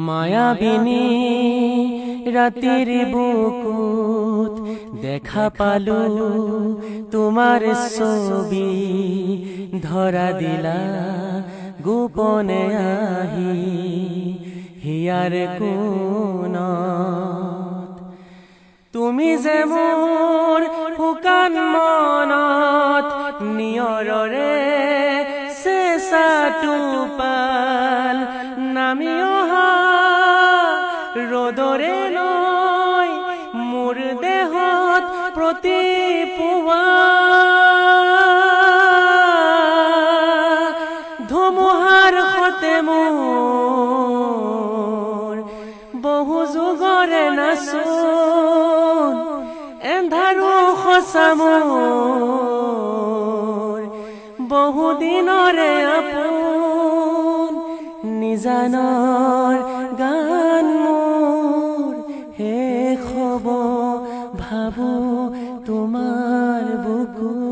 মায়াবিনী রাতের বুকুত দেখা পালু তোমার ছবি ধরা দিলা গোপনে আহি হিয়ার কোণত তুমি যে মোর শুকান মনত নিয়ৰৰে চেঁচা টোপাল নামি অহা ৰ'দৰে নৈ মোৰ দেহত প্ৰতিপুৱা ধুমুহাৰ সতে মোৰ বহু যুগৰে নাচোন এন্ধাৰো সঁচা মোৰ বহু দিনৰে আপোন নিজানৰ গান মোৰ শেষ হ'ব ভাবো তোমাৰ বুকু।